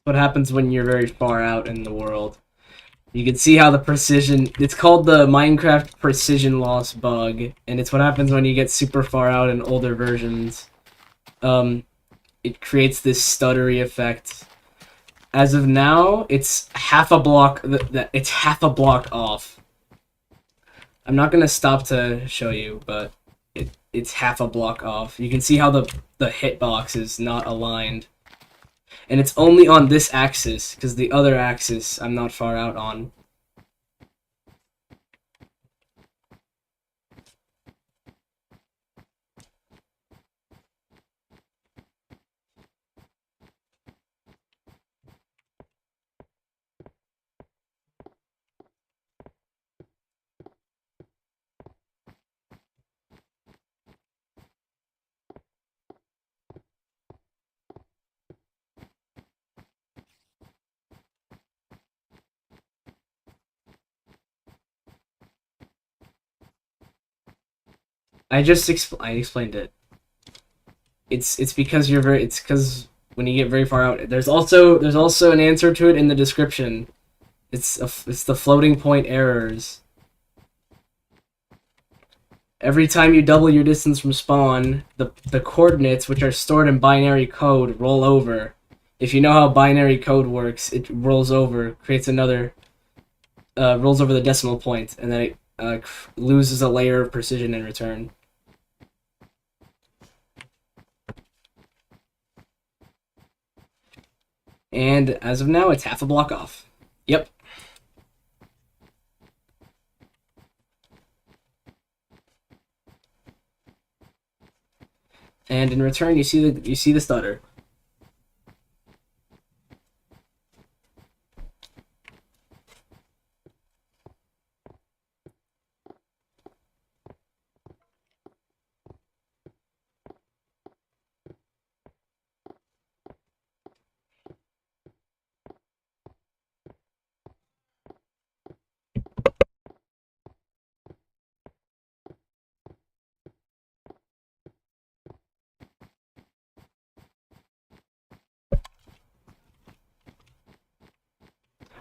Speaker 1: What happens when you're very far out in the world? You can see how the precision... It's called the Minecraft precision loss bug, and it's what happens when you get super far out in older versions. It creates this stuttery effect. As of now, it's half a block... It's half a block off. I'm not gonna stop to show you, but it's half a block off. You can see how the hitbox is not aligned. And it's only on this axis, because the other axis I'm not far out on. I explained it. It's because it's because when you get very far out, there's also an answer to it in the description. It's the floating point errors. Every time you double your distance from spawn, the coordinates, which are stored in binary code, roll over. If you know how binary code works, it rolls over, creates another, rolls over the decimal point, and then it loses a layer of precision in return. And as of now, it's half a block off. Yep. And in return, you see the stutter.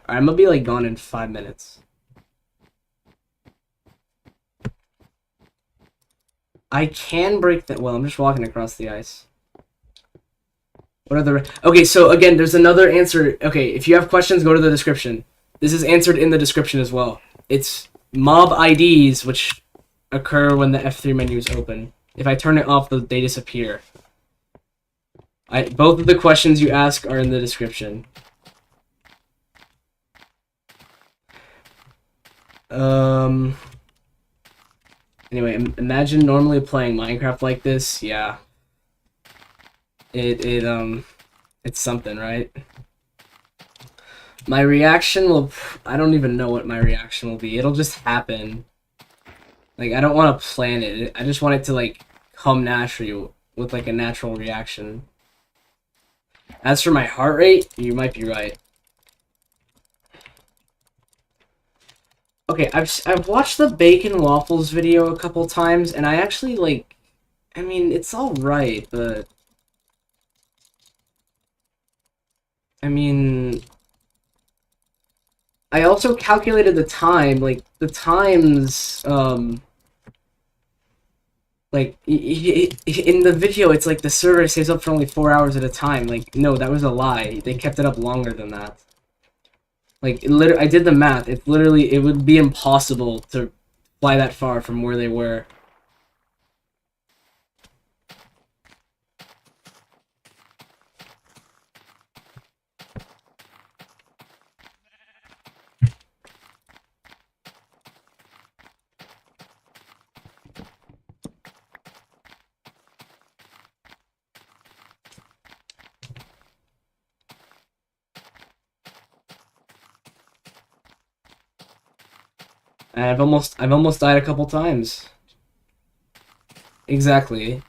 Speaker 1: Alright, I'm gonna be like gone in 5 minutes. I can break that. Well, I'm just walking across the ice. What are the... Okay, so again, there's another answer. Okay, if you have questions, go to the description. This is answered in the description as well. It's mob IDs, which occur when the F3 menu is open. If I turn it off, they disappear. Both of the questions you ask are in the description. Anyway, imagine normally playing Minecraft like this. Yeah. It's something, right? My reaction will... I don't even know what my reaction will be. It'll just happen. Like, I don't want to plan it. I just want it to, like, come naturally with, like, a natural reaction. As for my heart rate, you might be right. Okay, I've watched the bacon waffles video a couple times, and I actually, like... I mean, it's alright, but... I mean... I also calculated the time, like, the times, like, in the video, it's like the server stays up for only 4 hours at a time. Like, no, that was a lie. They kept it up longer than that. Like, I did the math. It would be impossible to fly that far from where they were. And I've almost died a couple times. Exactly.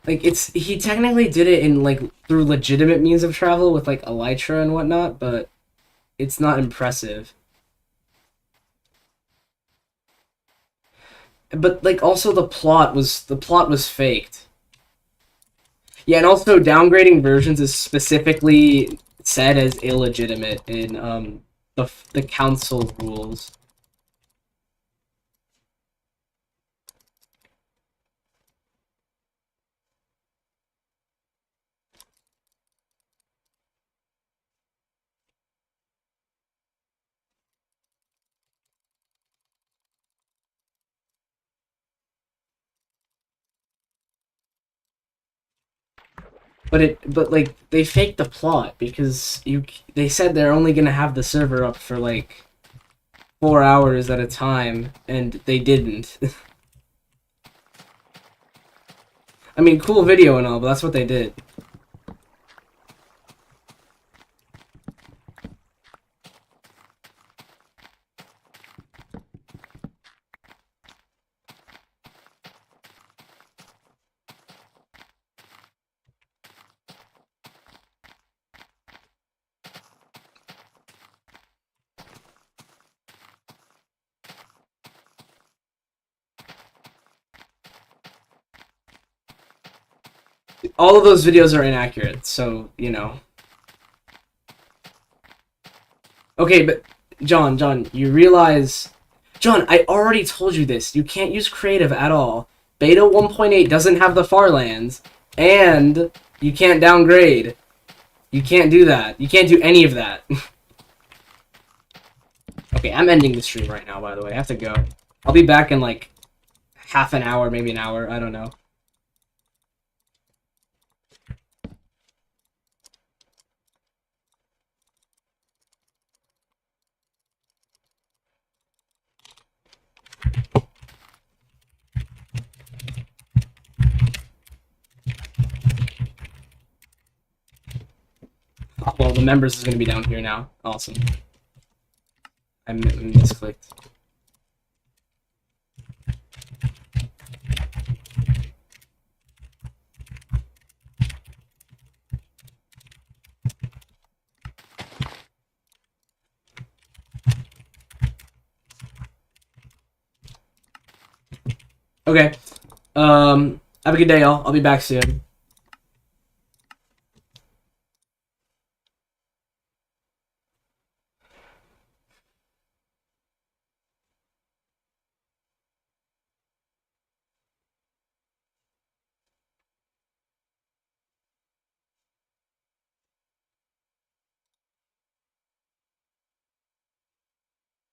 Speaker 1: Like, he technically did it in, like, through legitimate means of travel with, like, elytra and whatnot, but it's not impressive. But, like, also the plot was faked. Yeah, and also downgrading versions is specifically said as illegitimate in, the council rules. But like they faked the plot because they said they're only gonna have the server up for like 4 hours at a time, and they didn't. I mean, cool video and all, but that's what they did. All of those videos are inaccurate, so, you know. Okay, but, John, you realize... John, I already told you this. You can't use creative at all. Beta 1.8 doesn't have the Farlands, and you can't downgrade. You can't do that. You can't do any of that. Okay, I'm ending the stream right now, by the way. I have to go. I'll be back in, like, half an hour, maybe an hour. I don't know. Well, the members is going to be down here now. Awesome. I misclicked. Okay. Have a good day, y'all. I'll be back soon.